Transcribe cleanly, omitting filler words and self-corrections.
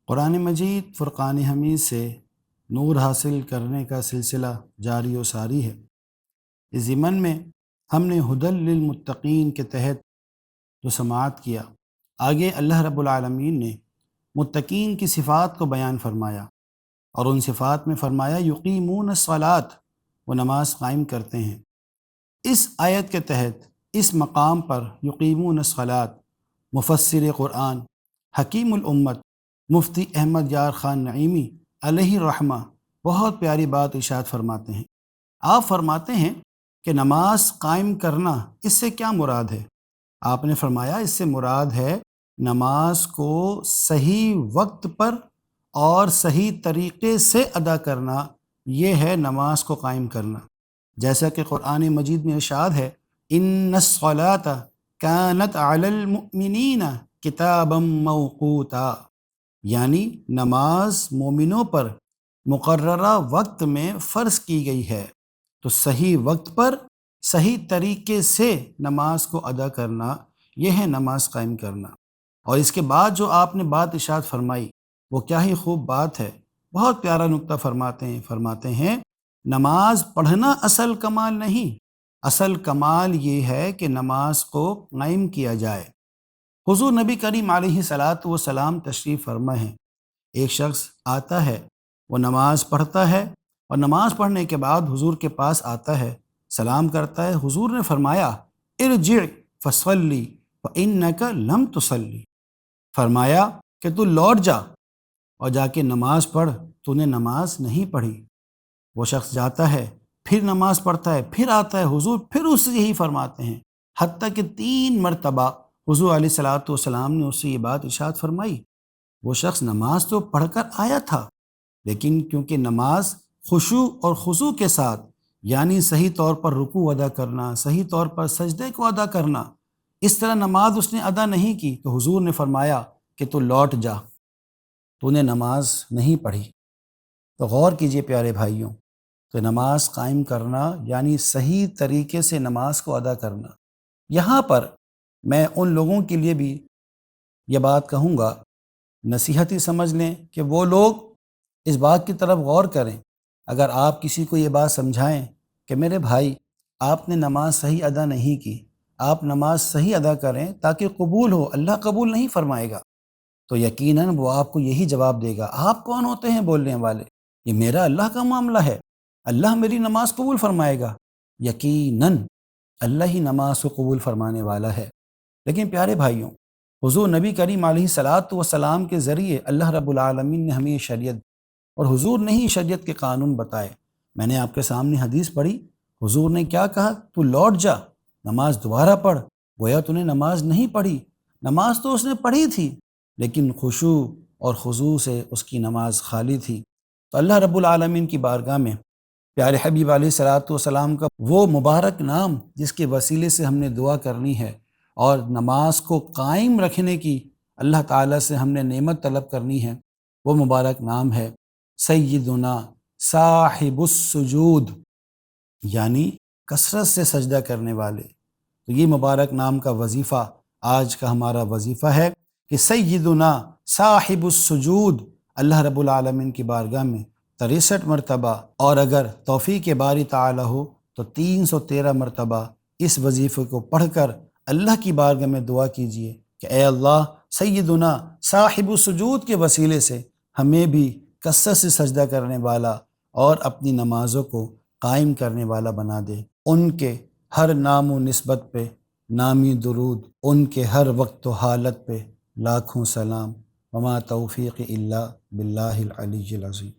قرآن مجید فرقان حمید سے نور حاصل کرنے کا سلسلہ جاری و ساری ہے۔ اس ضمن میں ہم نے ہدی للمتقین کے تحت جو سماعت کیا، آگے اللہ رب العالمین نے متقین کی صفات کو بیان فرمایا، اور ان صفات میں فرمایا یقیمون الصلاۃ، وہ نماز قائم کرتے ہیں۔ اس آیت کے تحت اس مقام پر یقیمون الصلاۃ مفسر قرآن حکیم الامت مفتی احمد یار خان نعیمی علیہ الرحمہ بہت پیاری بات ارشاد فرماتے ہیں۔ آپ فرماتے ہیں کہ نماز قائم کرنا، اس سے کیا مراد ہے؟ آپ نے فرمایا اس سے مراد ہے نماز کو صحیح وقت پر اور صحیح طریقے سے ادا کرنا، یہ ہے نماز کو قائم کرنا۔ جیسا کہ قرآن مجید میں ارشاد ہے ان الصلاۃ کانت علی المؤمنین کتابا موقوتا، یعنی نماز مومنوں پر مقررہ وقت میں فرض کی گئی ہے۔ تو صحیح وقت پر صحیح طریقے سے نماز کو ادا کرنا، یہ ہے نماز قائم کرنا۔ اور اس کے بعد جو آپ نے بات ارشاد فرمائی، وہ کیا ہی خوب بات ہے، بہت پیارا نکتہ فرماتے ہیں نماز پڑھنا اصل کمال نہیں، اصل کمال یہ ہے کہ نماز کو قائم کیا جائے۔ حضور نبی کریم علیہ الصلاۃ والسلام تشریف فرما ہیں، ایک شخص آتا ہے، وہ نماز پڑھتا ہے، اور نماز پڑھنے کے بعد حضور کے پاس آتا ہے، سلام کرتا ہے۔ حضور نے فرمایا ارجع فصلی فانک لم تصلی، فرمایا کہ تو لوٹ جا اور جا کے نماز پڑھ، تو نے نماز نہیں پڑھی۔ وہ شخص جاتا ہے، پھر نماز پڑھتا ہے، پھر آتا ہے، حضور پھر اس سے یہی فرماتے ہیں، حتیٰ کہ 3 مرتبہ حضور علیہ الصلاۃ والسلام نے اس سے یہ بات ارشاد فرمائی۔ وہ شخص نماز تو پڑھ کر آیا تھا، لیکن کیونکہ نماز خشوع اور خضوع کے ساتھ، یعنی صحیح طور پر رکوع ادا کرنا، صحیح طور پر سجدے کو ادا کرنا، اس طرح نماز اس نے ادا نہیں کی، تو حضور نے فرمایا کہ تو لوٹ جا، تو نے نماز نہیں پڑھی۔ تو غور کیجئے پیارے بھائیوں، تو نماز قائم کرنا یعنی صحیح طریقے سے نماز کو ادا کرنا۔ یہاں پر میں ان لوگوں کے لیے بھی یہ بات کہوں گا، نصیحت ہی سمجھ لیں کہ وہ لوگ اس بات کی طرف غور کریں، اگر آپ کسی کو یہ بات سمجھائیں کہ میرے بھائی آپ نے نماز صحیح ادا نہیں کی، آپ نماز صحیح ادا کریں تاکہ قبول ہو، اللہ قبول نہیں فرمائے گا، تو یقیناً وہ آپ کو یہی جواب دے گا، آپ کون ہوتے ہیں بولنے والے، یہ میرا اللہ کا معاملہ ہے، اللہ میری نماز قبول فرمائے گا۔ یقیناً اللہ ہی نماز کو قبول فرمانے والا ہے۔ لیکن پیارے بھائیوں، حضور نبی کریم علیہ الصلاۃ والسلام کے ذریعے اللہ رب العالمین نے ہمیں شریعت، اور حضور نے ہی شریعت کے قانون بتائے۔ میں نے آپ کے سامنے حدیث پڑھی، حضور نے کیا کہا؟ تو لوٹ جا، نماز دوبارہ پڑھ۔ گویا تو نے نماز نہیں پڑھی، نماز تو اس نے پڑھی تھی، لیکن خشوع اور خضوع سے اس کی نماز خالی تھی۔ تو اللہ رب العالمین کی بارگاہ میں پیارے حبیب علیہ الصلاۃ والسلام کا وہ مبارک نام جس کے وسیلے سے ہم نے دعا کرنی ہے اور نماز کو قائم رکھنے کی اللہ تعالیٰ سے ہم نے نعمت طلب کرنی ہے، وہ مبارک نام ہے سیدنا صاحب السجود، یعنی کثرت سے سجدہ کرنے والے۔ تو یہ مبارک نام کا وظیفہ آج کا ہمارا وظیفہ ہے کہ سیدنا صاحب السجود اللہ رب العالمین کی بارگاہ میں 63 مرتبہ، اور اگر توفیق باری تعالی ہو تو 313 مرتبہ اس وظیفے کو پڑھ کر اللہ کی بارگاہ میں دعا کیجیے کہ اے اللہ سیدنا صاحب السجود کے وسیلے سے ہمیں بھی کثرت سے سجدہ کرنے والا اور اپنی نمازوں کو قائم کرنے والا بنا دے۔ ان کے ہر نام و نسبت پہ نامی درود، ان کے ہر وقت و حالت پہ لاکھوں سلام، وما توفیق الا باللہ العلی العظیم۔